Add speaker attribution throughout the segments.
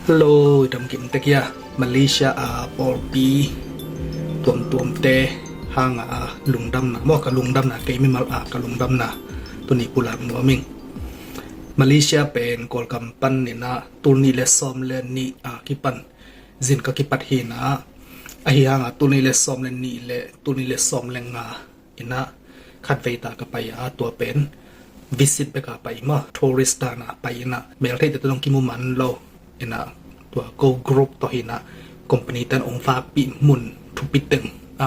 Speaker 1: Hello, đam kim tê kia Malaysia Paul B tuom te hang lung dam na mo ka lung dam na kay mi mal ka lung dam na tuni pula mo ming Malaysia pen kol kampan ni na tuni le som le ni kipan zin ka kipat hi na ahi hang tuni le som le ni le tuni le som le nga ina khat veita ka pa ya to pen visit pe ka pa ma tourist na pa ina mel thei te tong ki mu man lo inaตัว go group ตัวหินะคอมพานีตันองฟ้าปีมุนทุปิตึง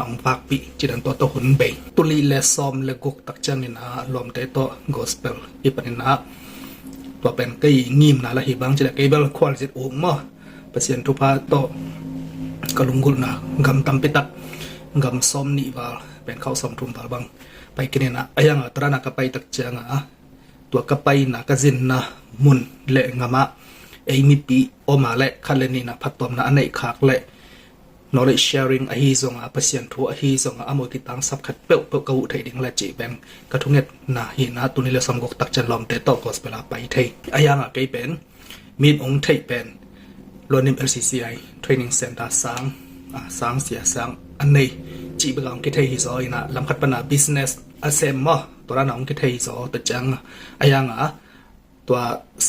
Speaker 1: องฟ้าปีจิดันตัวหุ่นเบยตุลีเลซอมเลกุกตักจังนี่นะรวมแต่ตัว gospel อีปันนี่นะตัวเป็นก็งิมนะละหิบังจิดะก็เบลควอลิติโอมาเปอร์เซ็นต์ทุพาตัวกลุงกุลนะกำตัมปิตักกำซอมนี่ว่าเป็นเข้าซอมทุ่มบาบังไปกินนะยังตระนักไปตักจังตัวกไปนะกจินนะมุนเลงามะไอ้มีปีออกมาเละคันเลนี่นะพัดตอมนะอันไหนขากเละ knowledge sharing อหิซงเปอร์เซ็นต์ทัวอหิซงมวยกิตังสับขัดเปิลกระหุไทยดิ่งละจีแบงกระทุงเน็ตนะหินะตัวนี้เราสมกตักจันลอมเตต่อก็สเปล่าไปไทยไอ้ยังไก่เป็นมีดองไทยเป็นรวนิม LCCI training center สร้างเสียสร้างอันไหนจีบกับองกิไทยฮิซอยนะลำคัดปัญหา business อาเซมมตัวนั้นองกิไทยฮิซอตัดจังไอ้ยังตัว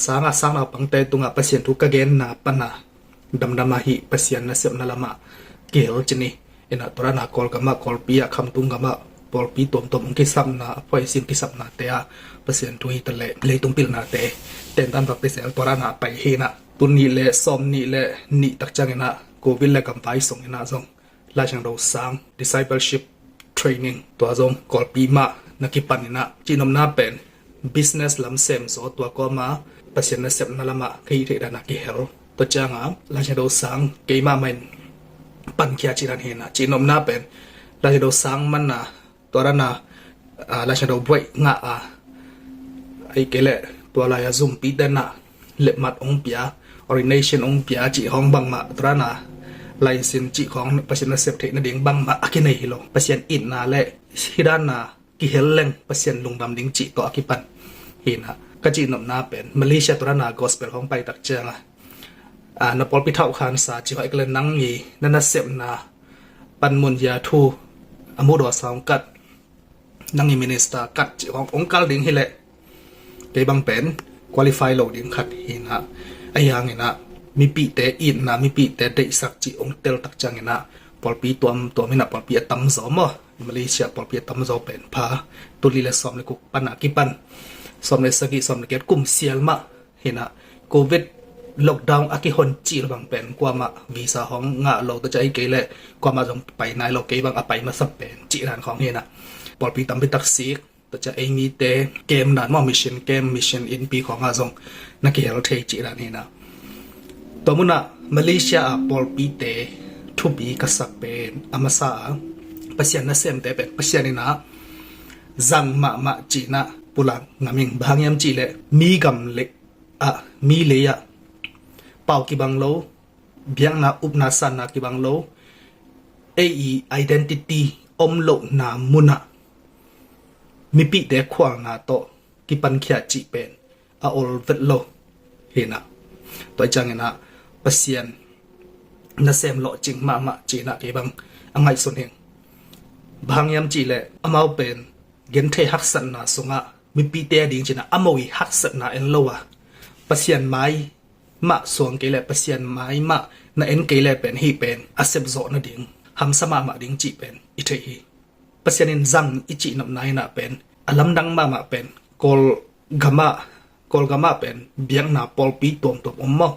Speaker 1: สร้างเราปังเตตุงเปอร์เซ็นต์ทุกกะเกณฑ์นะปัญหาดำมาหิเปอร์เซ็นต์นะเสียบนั่นละมาเกี่ยวจีนี่เอ็นตัวนั้นกอลกับมากอลปีคำตุงกับมาปอลปีตัวองกิซับนะพอยซิมกิซับนะเตะเปอร์เซ็นต์ทุยตะเลยตุงปิลนะเตะเต็นตันตัดเปอร์เซ็นต์ตัวนั้นไปเฮนะตุนี้เลยซอมนี่เลยนี่ตักจังนะโควิดเลยกับไปส่งนะส่งลายช่างเราสร้าง discipleship training ตัวส่งกอลปีมานักกิปันนะจีนมนาเป็นbusiness ลำเซมโซตัวก็มาเปอร์เซ็นต์นั้นเซมนั่นละมาคือที่ด้านนักเฮลตัวจ้างราชดาสังเกี่ยมาเป็นปัญญาจีรันเฮนะจีนอมนาเป็นราชดาสังมันนะตัวนั้นนะราชดาบวยงะไอ้เกล็ดตัวลายซุ่มปีเดนะเล็บมัดองเปีย origination องเปียจีของบังมาตัวนั้นนะลายเส้นจีของเปอร์เซ็นต์นั้นเซมเทนดิ่งบังมาอักเนฮิโลเปอร์เซ็นต์อินนาเล่ที่ด้านน่ะกิเฮลเลงเปอร์เซ็นต์ลงดำดิ่งจีตัวอักิปันเห็นฮะก็จีนอมนาเป็นมาเลเซียตัวนั้นกอสเปลของไปตักเจงนับปอลพิเท่าขันสาจีไว้ก็เลยนั่งยีนั่นน่ะเสพนาปันมุนยาทูอมุดอสองกัดนั่งยีมินิสตากัดจีขององค์การดิ่งให้แหละเกบังเป็นคุริฟายโลดิ่งขัดเห็นฮะไอ้ยังเห็นฮะมีปีแต่อินนะมีปีแต่ได้สักจีองเตลตักจังเห็นฮะปอลปีตัวไม่นับปอลปีตั้มซอมมาเลเซียปอลปีตั้มซอเป็นพาตัวลีเลสอมเลยกุปันอากิปันสมในสกิสมในเกตกุมเซียลมาเห็นนะโควิดล็อกดาวน์อากิฮอนจีระบางเป็นกว่ามาวีซ่าของงะเราตัวใจเกลกว่ามาจงไปนายเราเกบางไปมาสับเป็นจีรันของเห็นนะปอลปีตั้มเป็นตักซีกตัวจะเองมีแต่เกมนั้นว่ามิชชั่นอินปีของอาจงนักเกลเทจีรันเห็นนะตัวมุนะมาเลเซียปอลปีเตทุบีกษักเป็นอามาซาเปอร์เซ็นต์นั้นเซมแต่เป็นเปอร์เซ็นต์นี่นะจังมาจีนะปุลังงามิงบางยามจีเล่มีกำเล็กมีเลยเป่ากีบังโลเบียงนาอุปนาสันนากีบังโลidentity อมโลนามุนะมีปีเด็กขวางนาโตกีปันเขียจีเป็นโอลเวตโลเห็นนะตัวจังเห็นนะเปอร์เซ็นต์นั่นเซมโลจริงมาจีนะกีบังอังไงส่วนเองบางยามจีเล่อามาเป็นเกณฑ์เทหักสันนาสงะมีปีเตะดิ่งจีนะอมวยหักสันนาเอ็นโลวะเปอร์เซ็นต์ไม้มาส่วนเกลเปอร์เซ็นต์ไม้มาน่ะเอ็นเกลเป็นฮีเป็นอาเซบโซนดิ่งหำสมาดิ่งจีเป็นอิเทฮีเปอร์เซ็นต์จังอิจินับนายน่ะเป็นอลัมดังมาเป็นกอลกามาเป็นเบียงนาปอลปีตัวอมมอ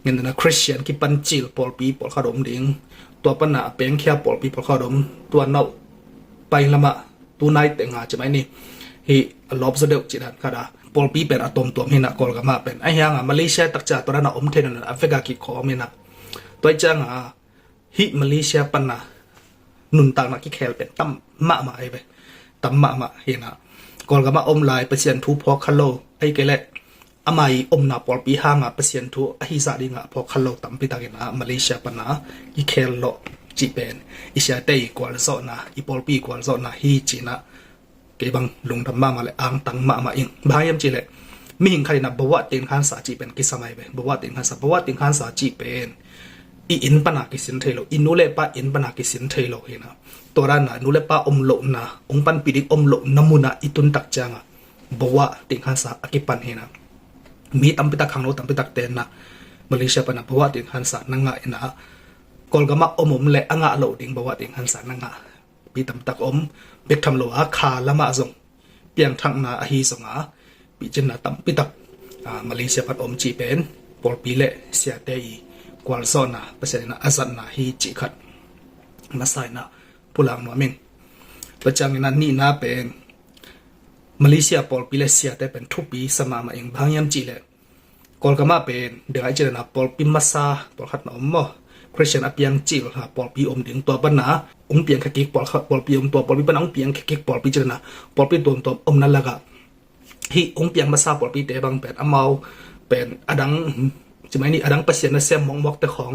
Speaker 1: เงินนะคริสเตียนที่ปันจิลปอลปีปอลขดมดิ่งตัวปัญหาเป็นแค่ปอลปีปอลขดมตัวเน่าไปละมาตัวนายแต่งงานใช่ไหมนี่ฮีลอบเสด็จจีนันค่ะดาปอลปีเป็นอะตอมตัวมินะกอลกามาเป็นไอ้ยังมาเลเซียตักจ่าตัวนั้นอมเทนนแอฟริกากิคอมินะตัวจังฮิมาเลเซียปันนะนุนต่างนักกิเคลเป็นตั้มมาไอ้ไปตั้มมาเห็นนะกอลกามาอมลายเปอร์เซ็นต์ทูพอคัลโลไอ้เกล็ดอามาอมนาปอลปีห้างเปอร์เซ็นต์ทูไอ้ฮิซาดิงพอคัลโลตั้มปีตากินะมาเลเซียปันนะกิเคลโลจีเป็นอิเชียเตย์กว่าโซนะอีปอลปีกว่าโซนะฮีจีนะเก็บังลงทำมาเลยอ่างตังมาอิงบางยามจีเลย มีหิงใครนะบัวติงขันสาจีเป็นกิสมัยเบบัวติงขันสาบัวติงขันสาจีเป็นอินปนากิสินเทโลอินูเลปะอินปนากิสินเทโลเฮนะตัวร้านนะนูเลปะอมโลนะองปันปิดิกอมโลนามุนะอิตุนตักจังบัวติงขันสาอกิปันเฮนะมีตัมปิตักขังโลตัมปิตักเตนนะมาเลเซียปนะบัวติงขันสานังะนะกอลกามาอมเลอ่างะโลติงบัวติงขันสานังะปีตัมตักอมเบกทำโลอาคาละมาซงเปียงทังนาอหิสงาปีเจนะตัมปิตักมาเลเซียปัดอมจีเป็นปอลปีเลเสียเตยกวาลซอนะภาษานะอาซันนะฮีจิขัดมาใส่นะพูลังนัวมิงประจังนั้นนี่นะเป็นมาเลเซียปอลปีเลเซียเตเป็นทุปีสมามาเองบางยามจีเลกอลกามาเป็นเดี๋ยวไอเจนะปอลปีมาซาปอลขัดนอมมอคริสเตียนอเปียงจีลฮะปอลปีอมดึงตัวปัญหาเปียงขกิกปอลปีอมตัวปอลปีปัญหาเปียงขกิกปอลปีเจนะปอลปีตัวอมนั่นละก็ฮีเปียงมาซาปอลปีเตบังเป็นอเมาเป็นอดังจะไม่นี่อดังเปอร์เซ็นต์นะเซมมองบอกแต่ของ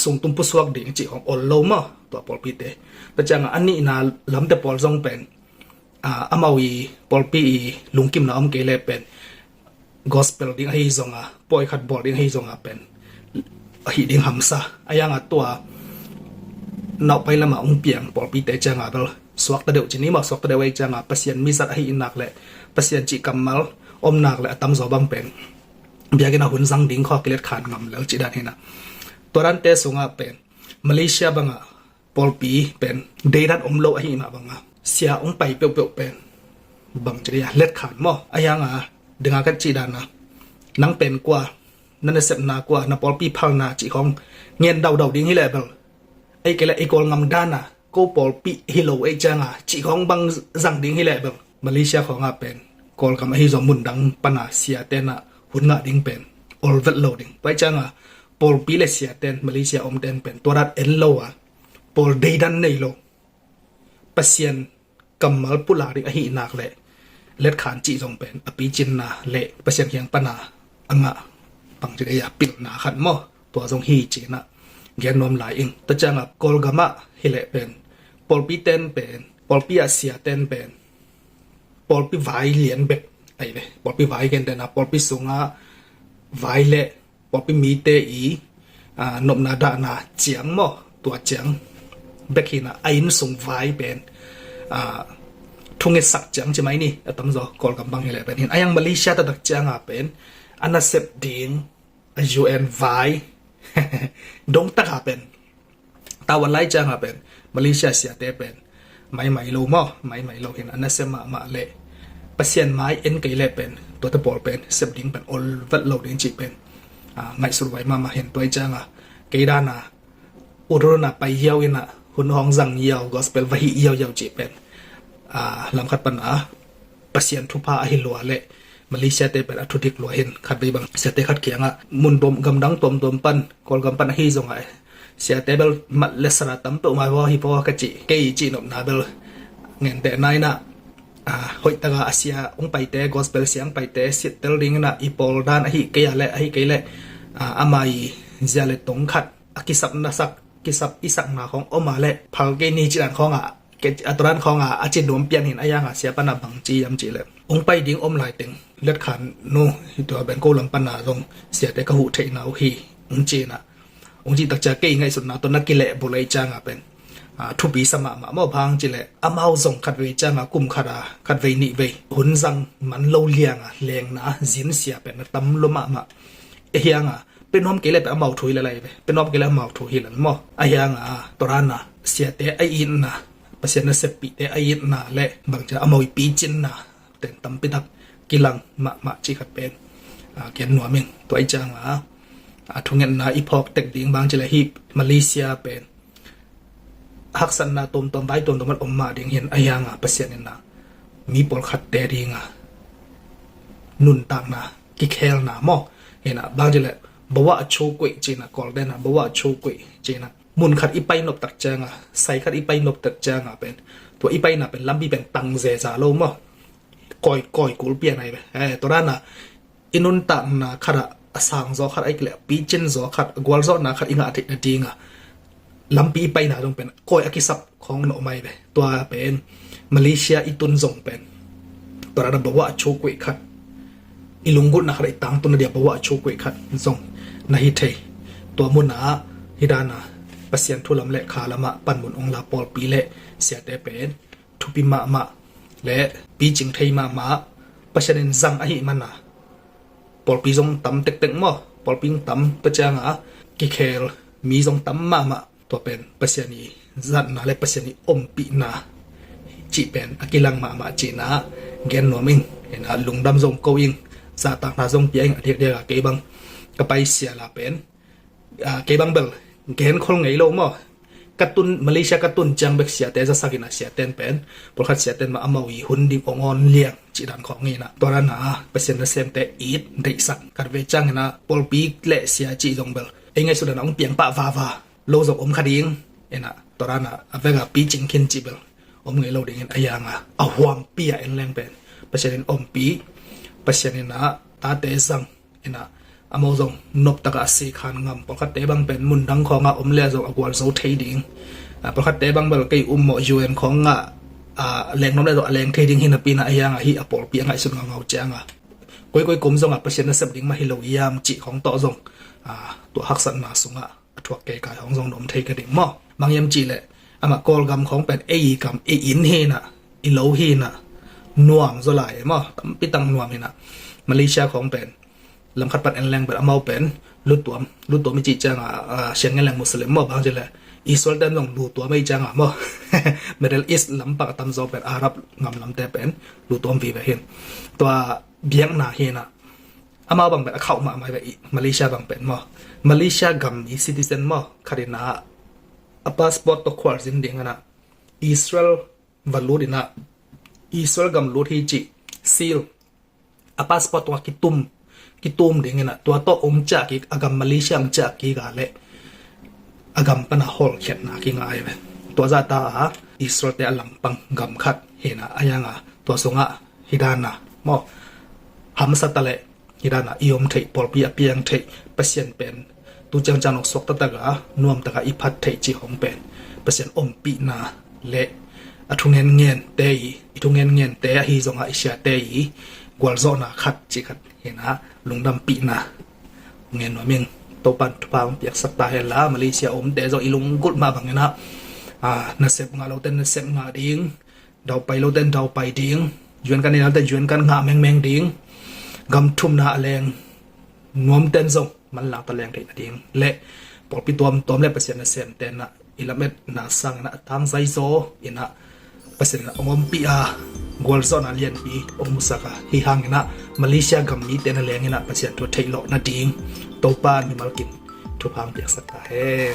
Speaker 1: ส่งตุ้มผู้สวกดิ่งจีของออลโลมาตัวปอลปีเตประจังอันนี้นะลำแต่ปอลซงเป็นอมาวีปอลปีลุงกิมนะอมเกเลเป็นกอสเปลดิ่งให้ซงปอยขัดบอลดิ่งให้ซงเป็นหิดิ่งหัมซาอายังตัวนอกไปละมาเปียงปอลปีเตจังเปลสวกตะเดียวจีนี้มาสวกตะเดียวไว้จังเปอร์เซ็นต์มีสัตให้อินักเลยเปอร์เซ็นต์จีกัมมัลอมนักเลยตั้มซอบังเป็นเบียกินาหุ่นสังดิ่งข้อเกล็ดขานงำแล้วจีด้านนี้นะตัวนั้นเตสุงาเป็นมาเลเซียบังปอลปีเป็นเดรันอมโลหินะบังเสียองไปเปียวๆเป็นบังจีเล็ดขานมออายังดึงอากันจีด้านนะนังเป็นกว่านั่นเสพนากว่านะปอลปีพังนาจีของเงียนเดาดิ่งให้เลยบังไอ้เกล็ดไอ้กอลงำด้านนะก็ปอลปีฮิโลไอ้จังจีของบังสังดิ่งให้เลยบังมาเลเซียของเป็นกอลกำให้สมุนดังปนาเสียเตนะหุ่นงาดิ่งเป็นออลเวทโลดิ่งไปจังปอลปีเลเซียเตนมาเลเซียอมเตนเป็นตัวรัดเอ็นโลปอลเดดันในโลเปเซียนกัมมัลปุลาริอหินักเล็ดขานจีจงเป็นอภิจินนาเละเปเซียนเฮียงปนาอังปังจะได้ยาปิดนาขันมอตัวจงฮีจีนะแกนนอมหลายเองแต่จังกอลกามะฮิเลเป็นปอลปีเตนเป็นปอลปีอาเซียเตนเป็นปอลปีไวเหรียญเบ็ดไอ้เลยปอลปีไวกันแต่นะปอลปีสุงไวเละปอลปีมีเตอีนมนาดานาเจียงมอตัวเจียงเบกินะไอ้นส่งไวเป็นทุ่งเงสักเจียงใช่ไหมนี่ตั้มจอกอลกำบังอะไรเป็นเห็นไอ้ยังมาเลเซียตัดเจียงเป็นอันนั้นเสพดิ่งยูเอ็นไวดงตะขาเป็นตาวันไล่เจียงเป็นมาเลเซียเสียเตเป็นไม่โลมอไม่โลเห็นอันนั้นเสมาเละเปอร์เซ็นต์ไม้เอ็นไกเล่เป็นตัวตะบอลเป็นเสพดิ่งเป็นออลเวทโลดิ่งจีเป็นไงสุดไว้มาเห็นตัวจังเกดานาอุดรนาไปเยี่ยวอินะหุ่นห้องสั่งเยี่ยวก็สเปลวะฮิเยี่ยวจีเป็นลำคัดปัญหาเปอร์เซ็นต์ทุพาหิลัวเละมาเลเซียเตเป็นอัตุดิกลัวเห็นขัดไปบังเสียเตขัดเขียงมุนบมกำดังตมปันกอลกำปันฮิจงไอเสียเตเบลมัดเลสระตั้มตัวมาว่าฮิปโปกจิเกยจีนบนาเบลเงินแต่นายนะหอยตากาอาเซียองไปเตะกอสเปลเสียงไปเตะสิเตลลิงนะอีปอลดานอหิเกียเละอหิเกยเละอามายีเจเลตงขัดกิสับนัสักกิสับอิสักนาของอมาเละพัลเกนีจิรันของเกอัตรันของอาจินดวมเปียนเห็นอายังเสียปนาบังจียำจีเละองไปดิ่งอมหลายตึงเลือดขันนู่ตัวเป็นโกลำปนาตรงเสียแต่กระหูเทนาฮีองจีนะองจีตักจะเกยไงสุดนะตัวนักกิเลบุเลยจางเป็นทุบีสมะมาเมื่อพังจิเลอามาส่งขัดเวจางกุมขัดขัดเวนิเวหุ่นซังมันโลเลียงแรงนะจินเสียเป็นตั้มลมมาเฮียงเป็นน้อมเกลไปอามาถุยอะไรไปเป็นน้อมเกลอามาถุยหลังมั่วเฮียงตัวนั้นนะเสียแต่ไออินนะเปอร์เซ็นต์เสพปีแต่ไออินนะเละบางจะอามาปีจินนะแต่ตั้มไปทักกิลังมาจีขัดเป็นเกียนหนัวมิงตัวไอจางทุงเงินนะอีพอกเต็กดิ่งบางจะเลยฮิมาเลเซียเป็นหักสันนาตมไว้ตมมันอมมาดิ่งเห็นอายังเปอร์เซ็นต์นี่นะมีปอลขัดแต่ดิ่งนุนต่างนะกิเคลนะมอเห็นบางจะเลยบอกว่าโชกุยจีนะกอลเดนะบอกว่าโชกุยจีนะมุนขัดอีไปนบตักจางใส่ขัดอีไปนบตักจางเป็นตัวอีไปน่ะเป็นลำบีเป็นตังเซซาโลมอกอยกูเปียนไงไปตัวนั้นนะอินุนต่างนะขัดสังจอขัดไอ้เกลือปีจินจอขัดกวลจอนะขัดอิงอาทิตย์ดิ่งลำปีไปนะตรงเป็นก้อยอกิสับของหน่อไม้ไปตัวเป็นมาเลเซียอีตุนจงเป็นตัวนั้นบอกว่าโชกุยขัด ilunggut na khara itang tu na dia bawa chu koi khat zong na hi thei to mun na hidana pasien thulam le khalama panmun ongla pol pi le sia te pen thupi ma le pi jing thei ma pasien zang a hi mana pol pi zong tam tek mo pol ping tam pachanga ki khel mi zong tam ma to pen pasien ni zat na le pasien ni pi na chi pen akilang ma chi na gen no ming en a lungdam zong ko ing sa ta na zong pi ang athek dia ke bang ka pai sia la pen ke bang bel gen khol ngei lo mo katun Malaysia katun chang bek sia te za sakina sia ten pen por khat sia ten ma amawi hun dim ongon liang chi dan khong ngi na to na pasien na sem te it dei sak kar ve chang na pol pi le sia chi zong bel engai su dan ong piang pa va lo zong om khading ena to na avega pi ching khin chi bel om ngei lo ding en ayanga a huam pi a en leng pen pasien om pi pasien na ta te sang ena amozong nop taka si khan ngam pakhat te bang pen mun dang khonga omle zo agwal zo thading pakhat te bang bal kai mo un khonga leng nom le zo leng thading hin pina ayanga hi apol pi ngai sun ngau changa koi kum zonga pasien na sab ding ma hilo yam chi khong to zong to haksan na sunga thuak ke kai hong zong nom thei ka ding mo mangyam chi le ama kol gam khong pen gam in he na i lo hi na nuam zo lai mo tam pi tang nuam hi na Malaysia khong pen lam khat pat en leng ber amau pen lu tuam chi changa sian ngen leng muslim mo bang jele Israel dan long lu tuam mai changa mo Middle East lam pa tam zo pen Arab ngam lam te pen lu tuam vi ve hin to biang na he na amau bang ber khau ma mai ve Malaysia bang pen mo Malaysia gam ni citizen mo kharina a passport to khwar jin ding na Israel valudina Israel gam lu thi chi seal a passport wa kitum ding na to cha ki agam Malaysia cha ki ga le agam pana hol khet na ki ngai ve to za ta Israel te alang pang gam khat he na ayanga to songa hidana mo ham satale hidana iom thei pol pi apiang thei pasien pen tu chang chang nok sok ta ga nuam ta ga i phat thei chi hong pen pasien pi na le athungen ngen te i thungen ngen te hi zonga isha te i gwal zo na khat chi khat hena lungdam pi na ngen no ming to pan tu pang piak sak ta hela Malaysia te zo ilung gut ma bang na na sep nga lo ten na sep nga ding dau pai lo ten dau pai ding juan kan ni ten juan kan nga meng ding gam thum na leng nuam ten zo man la ta leng thei ding le por pi tom le pasien na sem ten na ilamet na sang na tang sai zo ina pasien na ongom pi gol zona lian pi musaka hi hangina Malaysia gam mi ten leng ina pasien to thailo na ding to pa ni malkin to phang piak sak ta he